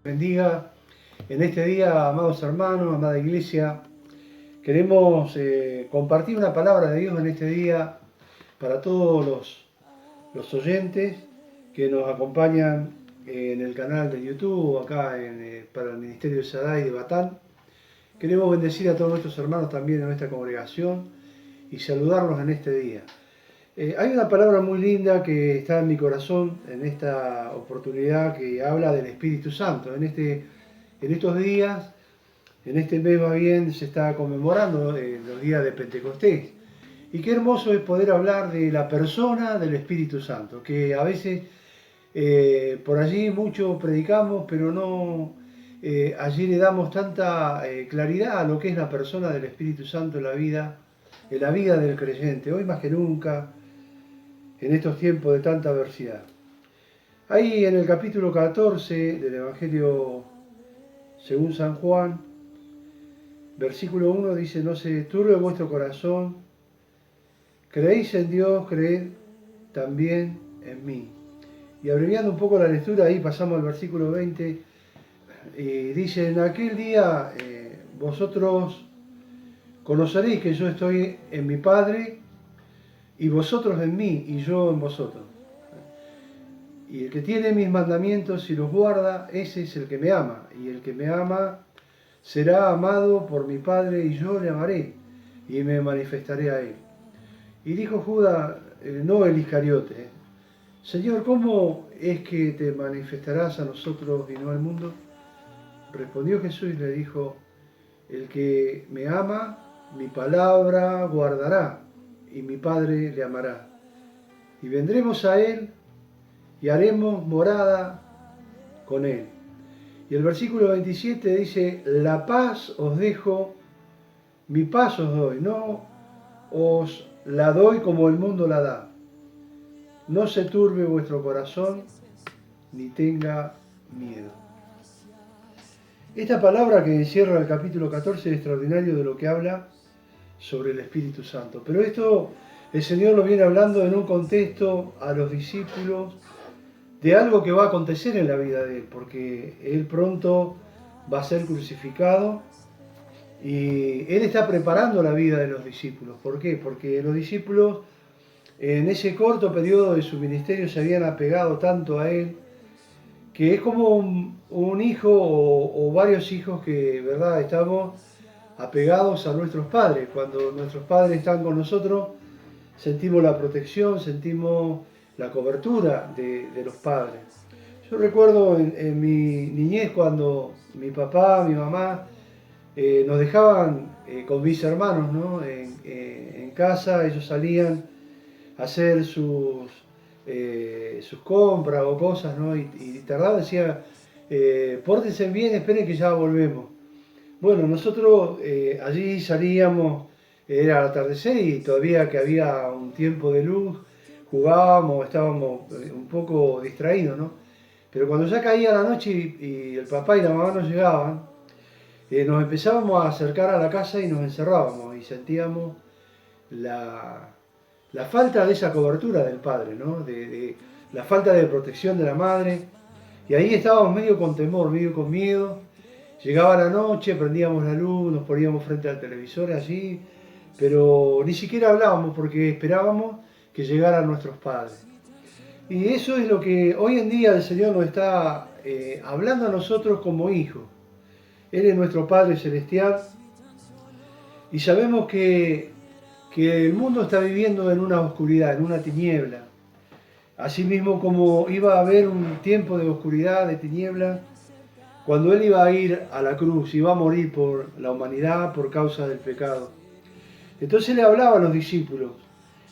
Bendiga en este día, amados hermanos, amada iglesia. Queremos compartir una palabra de Dios en este día para todos los oyentes que nos acompañan en el canal de YouTube, acá para el Ministerio de Sadai de Batán. Queremos bendecir a todos nuestros hermanos también en nuestra congregación y saludarlos en este día. Hay una palabra muy linda que está en mi corazón en esta oportunidad que habla del Espíritu Santo. En estos días, en este mes más bien, se está conmemorando los días de Pentecostés. Y qué hermoso es poder hablar de la persona del Espíritu Santo, que a veces por allí mucho predicamos, pero no allí le damos tanta claridad a lo que es la persona del Espíritu Santo en la vida del creyente, hoy más que nunca, en estos tiempos de tanta adversidad. Ahí en el capítulo 14 del Evangelio según San Juan, versículo 1 dice: no se turbe vuestro corazón, creéis en Dios, creed también en mí. Y abreviando un poco la lectura, ahí pasamos al versículo 20, y dice: en aquel día vosotros conoceréis que yo estoy en mi Padre, y vosotros en mí, y yo en vosotros. Y el que tiene mis mandamientos y los guarda, ese es el que me ama. Y el que me ama será amado por mi Padre, y yo le amaré, y me manifestaré a él. Y dijo Judas, no el Iscariote: Señor, ¿cómo es que te manifestarás a nosotros y no al mundo? Respondió Jesús y le dijo: el que me ama, mi palabra guardará, y mi Padre le amará. Y vendremos a él y haremos morada con él. Y el versículo 27 dice: la paz os dejo, mi paz os doy, no os la doy como el mundo la da. No se turbe vuestro corazón, ni tenga miedo. Esta palabra que encierra el capítulo 14 es extraordinario de lo que habla sobre el Espíritu Santo. Pero esto el Señor lo viene hablando en un contexto a los discípulos de algo que va a acontecer en la vida de Él, porque Él pronto va a ser crucificado y Él está preparando la vida de los discípulos. ¿Por qué? Porque los discípulos en ese corto periodo de su ministerio se habían apegado tanto a Él, que es como un hijo o varios hijos que, ¿verdad?, estamos apegados a nuestros padres. Cuando nuestros padres están con nosotros, sentimos la protección, sentimos la cobertura de los padres. Yo recuerdo en mi niñez cuando mi papá, mi mamá nos dejaban con mis hermanos, ¿no?, en casa. Ellos salían a hacer sus compras o cosas, ¿no? Y tardaban, decía: pórtense bien, esperen que ya volvemos. Bueno, nosotros allí salíamos, era al atardecer y todavía que había un tiempo de luz, jugábamos, estábamos un poco distraídos, ¿no? Pero cuando ya caía la noche y el papá y la mamá no llegaban, nos empezábamos a acercar a la casa y nos encerrábamos y sentíamos la falta de esa cobertura del padre, ¿no? De la falta de protección de la madre. Y ahí estábamos medio con temor, medio con miedo. Llegaba la noche, prendíamos la luz, nos poníamos frente al televisor allí, pero ni siquiera hablábamos porque esperábamos que llegaran nuestros padres. Y eso es lo que hoy en día el Señor nos está hablando a nosotros como hijos. Él es nuestro Padre Celestial y sabemos que el mundo está viviendo en una oscuridad, en una tiniebla. Asimismo, como iba a haber un tiempo de oscuridad, de tiniebla, cuando Él iba a ir a la cruz, iba a morir por la humanidad por causa del pecado. Entonces le hablaba a los discípulos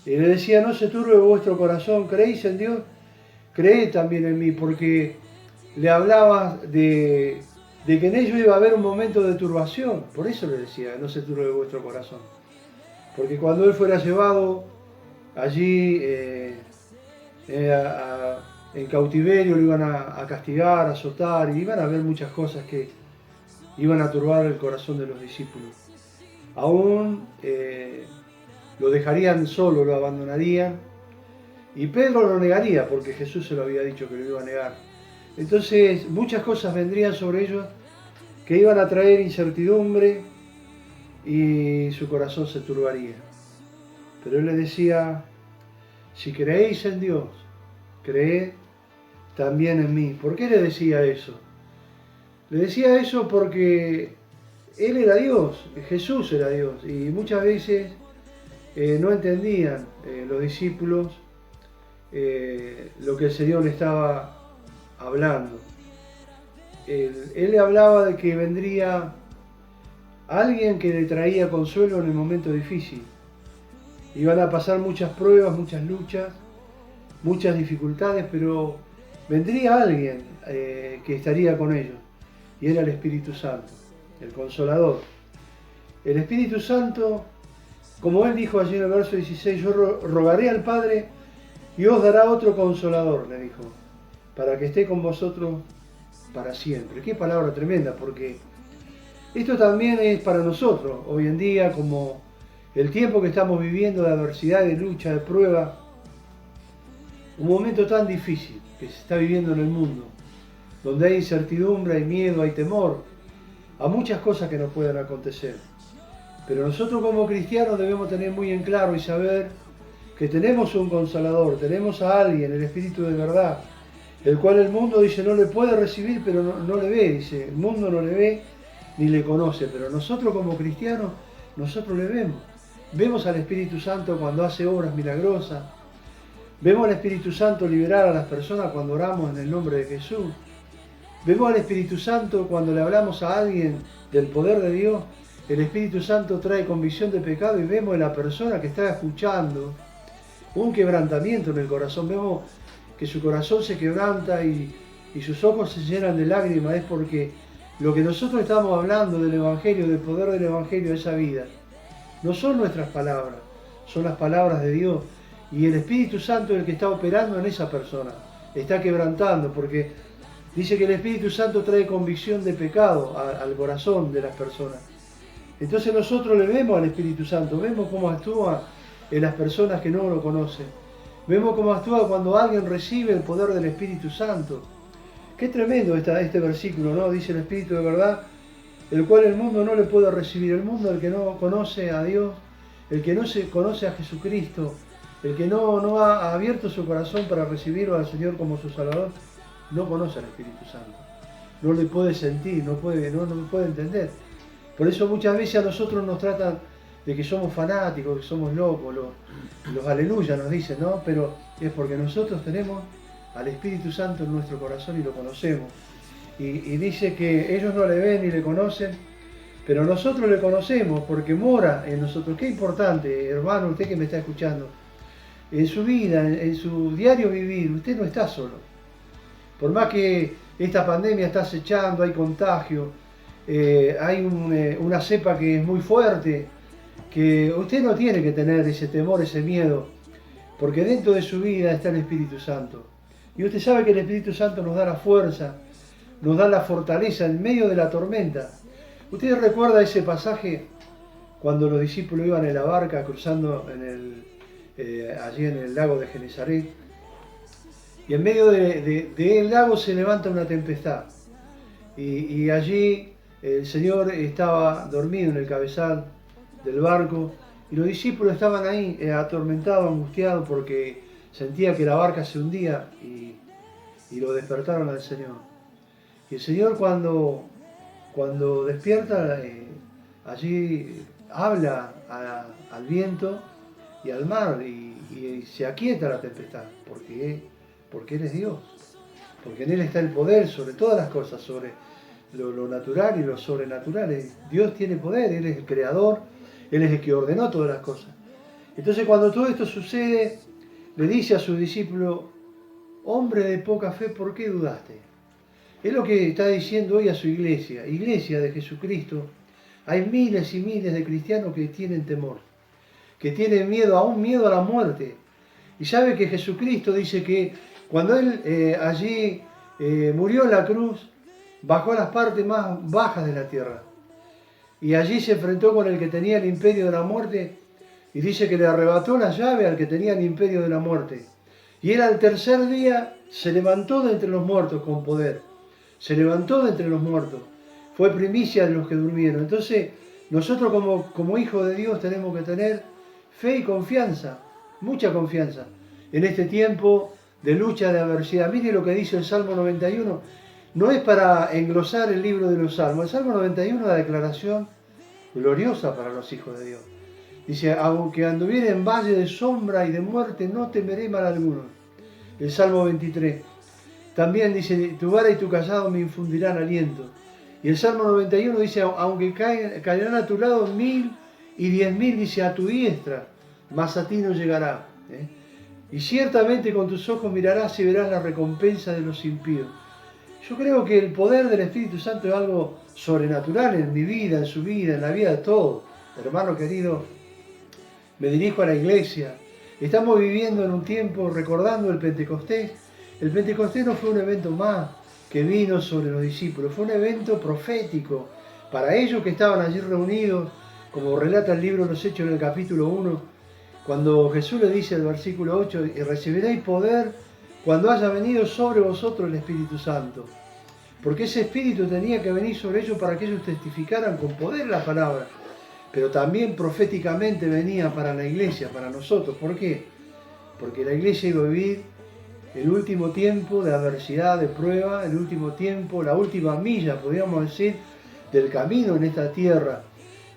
y le decía: no se turbe vuestro corazón, creéis en Dios, creed también en mí, porque le hablaba de que en ellos iba a haber un momento de turbación. Por eso le decía: no se turbe vuestro corazón. Porque cuando Él fuera llevado allí en cautiverio, lo iban a castigar, a azotar, y iban a haber muchas cosas que iban a turbar el corazón de los discípulos. Aún lo dejarían solo, lo abandonarían, y Pedro lo negaría porque Jesús se lo había dicho que lo iba a negar. Entonces muchas cosas vendrían sobre ellos que iban a traer incertidumbre y su corazón se turbaría. Pero él les decía, si creéis en Dios, creed también en mí. ¿Por qué le decía eso? Le decía eso porque Él era Dios, Jesús era Dios, y muchas veces no entendían los discípulos lo que el Señor le estaba hablando. Él le hablaba de que vendría alguien que le traía consuelo en el momento difícil. Iban a pasar muchas pruebas, muchas luchas, muchas dificultades, pero vendría alguien que estaría con ellos, y era el Espíritu Santo, el Consolador. El Espíritu Santo, como él dijo allí en el verso 16, yo rogaré al Padre y os dará otro Consolador, le dijo, para que esté con vosotros para siempre. Qué palabra tremenda, porque esto también es para nosotros, hoy en día, como el tiempo que estamos viviendo de adversidad, de lucha, de prueba, un momento tan difícil que se está viviendo en el mundo, donde hay incertidumbre, hay miedo, hay temor, a muchas cosas que nos puedan acontecer. Pero nosotros como cristianos debemos tener muy en claro y saber que tenemos un Consolador, tenemos a alguien, el Espíritu de verdad, el cual el mundo dice no le puede recibir, pero no le ve, dice, el mundo no le ve ni le conoce, pero nosotros como cristianos, nosotros le vemos. Vemos al Espíritu Santo cuando hace obras milagrosas, vemos al Espíritu Santo liberar a las personas cuando oramos en el nombre de Jesús, vemos al Espíritu Santo cuando le hablamos a alguien del poder de Dios, el Espíritu Santo trae convicción de pecado y vemos en la persona que está escuchando un quebrantamiento en el corazón, vemos que su corazón se quebranta y sus ojos se llenan de lágrimas, es porque lo que nosotros estamos hablando del Evangelio, del poder del Evangelio de esa vida, no son nuestras palabras, son las palabras de Dios. Y el Espíritu Santo es el que está operando en esa persona, está quebrantando, porque dice que el Espíritu Santo trae convicción de pecado al corazón de las personas. Entonces nosotros le vemos al Espíritu Santo, vemos cómo actúa en las personas que no lo conocen. Vemos cómo actúa cuando alguien recibe el poder del Espíritu Santo. Qué tremendo este versículo, ¿no? Dice el Espíritu de verdad, el cual el mundo no le puede recibir. El mundo, el que no conoce a Dios, el que no se conoce a Jesucristo, el que no ha abierto su corazón para recibirlo al Señor como su Salvador, no conoce al Espíritu Santo. No le puede sentir, no puede entender. Por eso muchas veces a nosotros nos tratan de que somos fanáticos, que somos locos, los aleluya nos dicen, ¿no? Pero es porque nosotros tenemos al Espíritu Santo en nuestro corazón y lo conocemos. Y dice que ellos no le ven ni le conocen, pero nosotros le conocemos porque mora en nosotros. Qué importante, hermano, usted que me está escuchando. En su vida, en su diario vivir, usted no está solo. Por más que esta pandemia está acechando, hay contagio, hay una cepa que es muy fuerte, que usted no tiene que tener ese temor, ese miedo, porque dentro de su vida está el Espíritu Santo. Y usted sabe que el Espíritu Santo nos da la fuerza, nos da la fortaleza en medio de la tormenta. ¿Usted recuerda ese pasaje cuando los discípulos iban en la barca cruzando allí en el lago de Genesaret? Y en medio del lago se levanta una tempestad. Y allí el Señor estaba dormido en el cabezal del barco y los discípulos estaban ahí atormentados, angustiados porque sentía que la barca se hundía y lo despertaron al Señor. Y el Señor cuando despierta, allí habla al viento y al mar y se aquieta la tempestad, porque Él es Dios, porque en Él está el poder sobre todas las cosas, sobre lo natural y lo sobrenatural. Dios tiene poder, Él es el creador, Él es el que ordenó todas las cosas. Entonces cuando todo esto sucede, le dice a sus discípulos, hombre de poca fe, ¿por qué dudaste? Es lo que está diciendo hoy a su iglesia de Jesucristo. Hay miles y miles de cristianos que tienen temor, que tienen miedo, aún miedo a la muerte. Y sabe que Jesucristo dice que cuando Él allí murió en la cruz, bajó a las partes más bajas de la tierra. Y allí se enfrentó con el que tenía el imperio de la muerte y dice que le arrebató la llave al que tenía el imperio de la muerte. Y él al tercer día se levantó de entre los muertos con poder. Se levantó de entre los muertos. Fue primicia de los que durmieron. Entonces, nosotros como hijos de Dios tenemos que tener fe y confianza, mucha confianza, en este tiempo de lucha, de adversidad. Mire lo que dice el Salmo 91. No es para englosar el libro de los Salmos. El Salmo 91 es una declaración gloriosa para los hijos de Dios. Dice, aunque anduviere en valle de sombra y de muerte, no temeré mal alguno. El Salmo 23. También dice, tu vara y tu cayado me infundirán aliento. Y el Salmo 91 dice, aunque caerán a tu lado 1000 y 10.000, dice, a tu diestra, mas a ti no llegará. Y ciertamente con tus ojos mirarás y verás la recompensa de los impíos. Yo creo que el poder del Espíritu Santo es algo sobrenatural en mi vida, en su vida, en la vida de todos. Hermano querido, me dirijo a la iglesia. Estamos viviendo en un tiempo recordando el Pentecostés. El Pentecostés no fue un evento más que vino sobre los discípulos, fue un evento profético para ellos que estaban allí reunidos, como relata el libro de los Hechos en el capítulo 1, cuando Jesús le dice el versículo 8, y recibiréis poder cuando haya venido sobre vosotros el Espíritu Santo. Porque ese Espíritu tenía que venir sobre ellos para que ellos testificaran con poder la palabra, pero también proféticamente venía para la iglesia, para nosotros. ¿Por qué? Porque la iglesia iba a vivir el último tiempo de adversidad, de prueba, el último tiempo, la última milla, podríamos decir, del camino en esta tierra.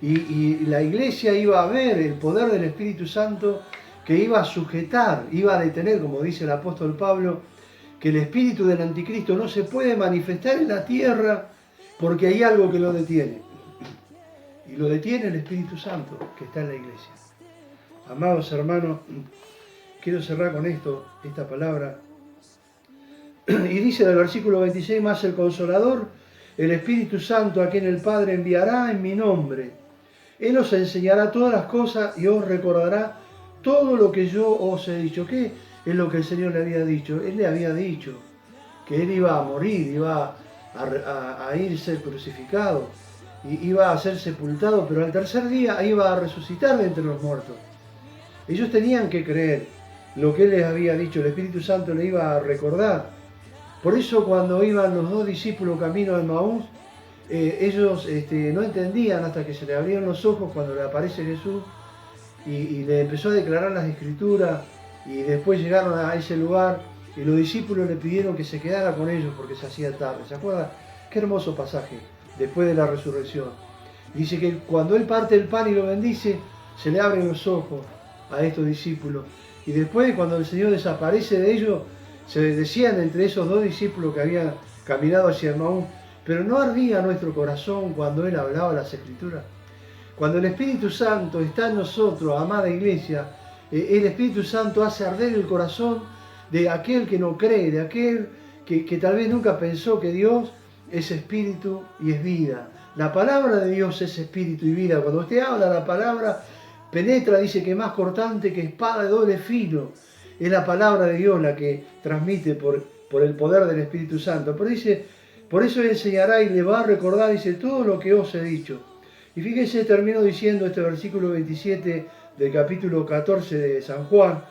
Y la iglesia iba a ver el poder del Espíritu Santo que iba a sujetar, iba a detener, como dice el apóstol Pablo, que el espíritu del anticristo no se puede manifestar en la tierra porque hay algo que lo detiene. Y lo detiene el Espíritu Santo que está en la iglesia. Amados hermanos, quiero cerrar con esta palabra. Y dice en el versículo 26, más el Consolador, el Espíritu Santo, a quien el Padre enviará en mi nombre. Él os enseñará todas las cosas y os recordará todo lo que yo os he dicho. ¿Qué es lo que el Señor le había dicho? Él le había dicho que Él iba a morir, iba a irse crucificado, iba a ser sepultado, pero al tercer día iba a resucitar de entre los muertos. Ellos tenían que creer lo que Él les había dicho, el Espíritu Santo le iba a recordar. Por eso cuando iban los dos discípulos camino de Maús, ellos no entendían hasta que se le abrieron los ojos cuando le aparece Jesús y le empezó a declarar las Escrituras, y después llegaron a ese lugar y los discípulos le pidieron que se quedara con ellos porque se hacía tarde. ¿Se acuerdan? Qué hermoso pasaje después de la resurrección. Dice que cuando Él parte el pan y lo bendice, se le abren los ojos a estos discípulos. Y después, cuando el Señor desaparece de ellos, se decían entre esos dos discípulos que habían caminado hacia Emaús, pero no ardía nuestro corazón cuando Él hablaba las Escrituras. Cuando el Espíritu Santo está en nosotros, amada iglesia, el Espíritu Santo hace arder el corazón de aquel que no cree, de aquel que tal vez nunca pensó que Dios es Espíritu y es vida. La palabra de Dios es Espíritu y vida. Cuando usted habla la palabra, penetra, dice que es más cortante que espada de doble filo. Es la palabra de Dios la que transmite por el poder del Espíritu Santo. Pero dice, por eso Él enseñará y le va a recordar, dice, todo lo que os he dicho. Y fíjense, termino diciendo este versículo 27 del capítulo 14 de San Juan.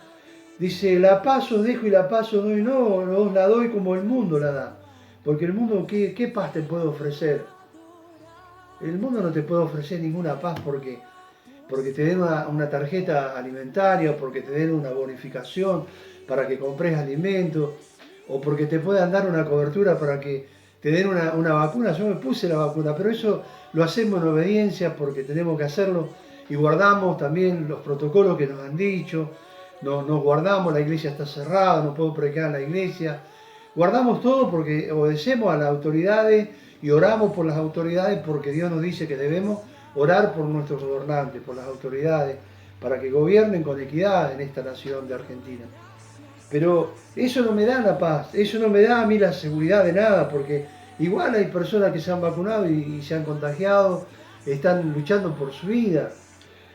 Dice, la paz os dejo y la paz os doy, no os la doy como el mundo la da. Porque el mundo, ¿qué paz te puede ofrecer? El mundo no te puede ofrecer ninguna paz porque te den una tarjeta alimentaria, porque te den una bonificación para que compres alimentos, o porque te puedan dar una cobertura para que te den una vacuna. Yo me puse la vacuna, pero eso lo hacemos en obediencia porque tenemos que hacerlo y guardamos también los protocolos que nos han dicho. Nos guardamos, la iglesia está cerrada, no puedo predicar en la iglesia. Guardamos todo porque obedecemos a las autoridades y oramos por las autoridades porque Dios nos dice que debemos orar por nuestros gobernantes, por las autoridades, para que gobiernen con equidad en esta nación de Argentina. Pero eso no me da la paz, eso no me da a mí la seguridad de nada, porque igual hay personas que se han vacunado y se han contagiado, están luchando por su vida.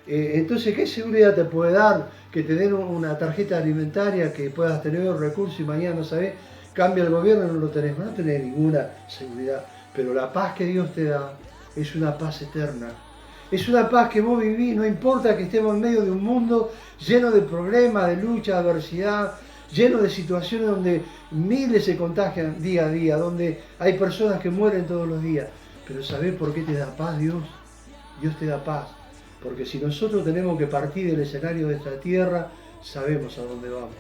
Entonces, ¿qué seguridad te puede dar que te den una tarjeta alimentaria, que puedas tener un recurso y mañana no sabés, cambia el gobierno y no lo tenés? No tenés ninguna seguridad. Pero la paz que Dios te da es una paz eterna. Es una paz que vos vivís, no importa que estemos en medio de un mundo lleno de problemas, de lucha, de adversidad, lleno de situaciones donde miles se contagian día a día, donde hay personas que mueren todos los días. Pero ¿sabés por qué te da paz Dios? Dios te da paz. Porque si nosotros tenemos que partir del escenario de esta tierra, sabemos a dónde vamos.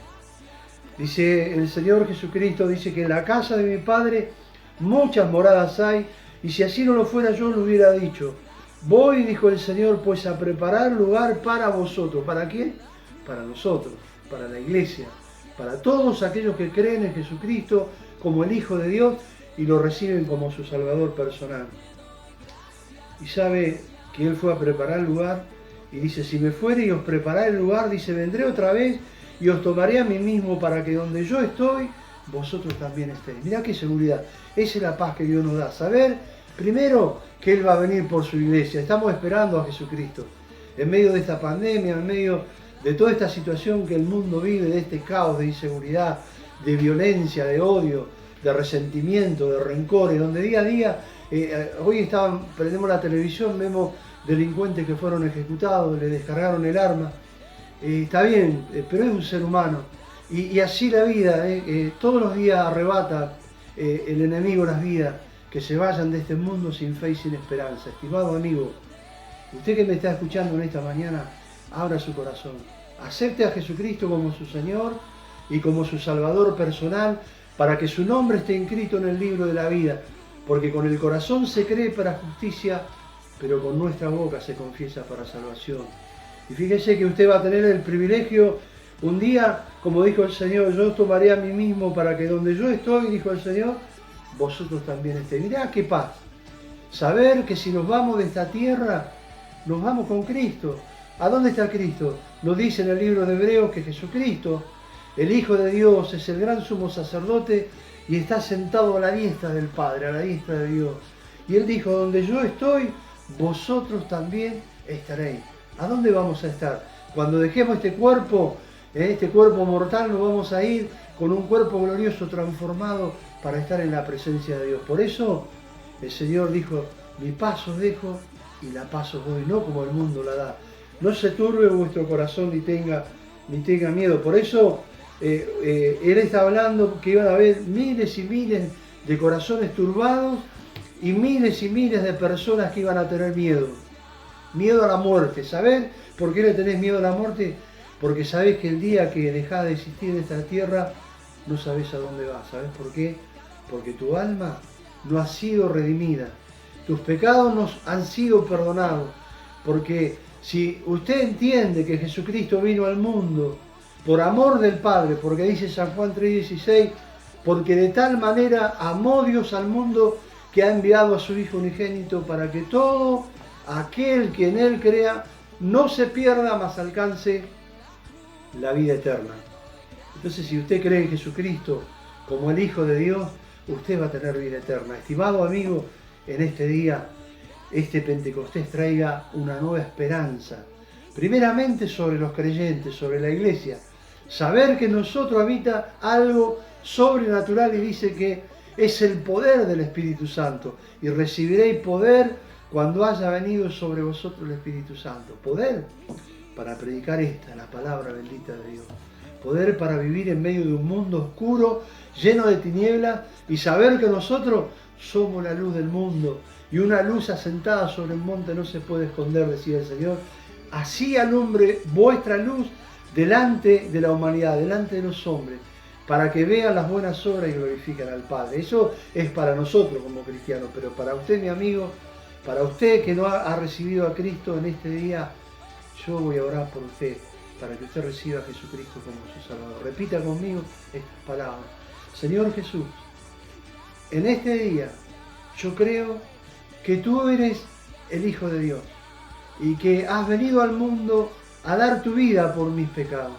Dice el Señor Jesucristo, dice que en la casa de mi Padre muchas moradas hay, y si así no lo fuera yo lo hubiera dicho. Voy, dijo el Señor, pues a preparar lugar para vosotros. ¿Para quién? Para nosotros, para la iglesia, para todos aquellos que creen en Jesucristo como el Hijo de Dios y lo reciben como su Salvador personal. Y sabe que Él fue a preparar el lugar y dice, si me fuere y os prepararé el lugar, dice, vendré otra vez y os tomaré a mí mismo para que donde yo estoy, vosotros también estéis. Mirá qué seguridad. Esa es la paz que Dios nos da. Saber, primero, que Él va a venir por su iglesia. Estamos esperando a Jesucristo. En medio de esta pandemia, en medio de toda esta situación que el mundo vive, de este caos de inseguridad, de violencia, de odio, de resentimiento, de rencores, donde día a día, hoy prendemos la televisión, vemos delincuentes que fueron ejecutados, le descargaron el arma. Está bien, pero es un ser humano. Y así la vida, todos los días arrebata el enemigo las vidas, que se vayan de este mundo sin fe y sin esperanza. Estimado amigo, usted que me está escuchando en esta mañana, abra su corazón. Acepte a Jesucristo como su Señor y como su Salvador personal, para que su nombre esté inscrito en el libro de la vida. Porque con el corazón se cree para justicia, pero con nuestra boca se confiesa para salvación. Y fíjese que usted va a tener el privilegio, un día, como dijo el Señor, yo tomaré a mí mismo para que donde yo estoy, dijo el Señor, vosotros también estéis. Mirá qué paz. Saber que si nos vamos de esta tierra, nos vamos con Cristo. ¿A dónde está Cristo? Nos dice en el libro de Hebreos que Jesucristo, el Hijo de Dios, es el gran sumo sacerdote y está sentado a la diestra del Padre, a la diestra de Dios. Y Él dijo, donde yo estoy, vosotros también estaréis. ¿A dónde vamos a estar? Cuando dejemos este cuerpo mortal, nos vamos a ir con un cuerpo glorioso transformado para estar en la presencia de Dios. Por eso el Señor dijo, mi paz os dejo y la paz os doy, no como el mundo la da. No se turbe vuestro corazón ni tenga miedo. Por eso Él está hablando que iban a haber miles y miles de corazones turbados y miles de personas que iban a tener miedo. Miedo a la muerte. ¿Sabés por qué le tenés miedo a la muerte? Porque sabés que el día que dejás de existir en esta tierra, no sabés a dónde vas. ¿Sabés por qué? Porque tu alma no ha sido redimida. Tus pecados no han sido perdonados. Porque si usted entiende que Jesucristo vino al mundo por amor del Padre, porque dice San Juan 3:16, porque de tal manera amó Dios al mundo que ha enviado a su Hijo unigénito para que todo aquel que en Él crea no se pierda, mas alcance la vida eterna. Entonces, si usted cree en Jesucristo como el Hijo de Dios, usted va a tener vida eterna. Estimado amigo, en este día, este Pentecostés traiga una nueva esperanza. Primeramente sobre los creyentes, sobre la iglesia. Saber que en nosotros habita algo sobrenatural y dice que es el poder del Espíritu Santo. Y recibiréis poder cuando haya venido sobre vosotros el Espíritu Santo. Poder para predicar la palabra bendita de Dios. Poder para vivir en medio de un mundo oscuro, lleno de tinieblas, y saber que nosotros somos la luz del mundo. Y una luz asentada sobre el monte no se puede esconder, decía el Señor. Así alumbre vuestra luz delante de la humanidad, delante de los hombres, para que vean las buenas obras y glorifiquen al Padre. Eso es para nosotros como cristianos, pero para usted, mi amigo, para usted que no ha recibido a Cristo en este día, yo voy a orar por usted, para que usted reciba a Jesucristo como su Salvador. Repita conmigo estas palabras. Señor Jesús, en este día yo creo que tú eres el Hijo de Dios y que has venido al mundo a dar tu vida por mis pecados.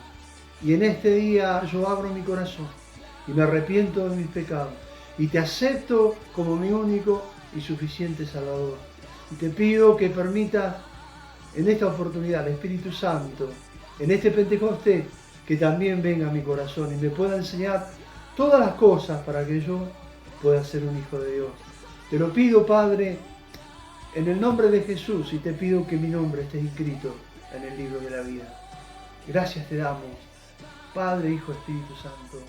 Y en este día yo abro mi corazón y me arrepiento de mis pecados y te acepto como mi único y suficiente Salvador. Y te pido que permitas en esta oportunidad el Espíritu Santo, en este Pentecostés, que también venga a mi corazón y me pueda enseñar todas las cosas para que yo pueda ser un hijo de Dios. Te lo pido, Padre, en el nombre de Jesús, y te pido que mi nombre esté inscrito en el libro de la vida. Gracias te damos Padre, Hijo, Espíritu Santo.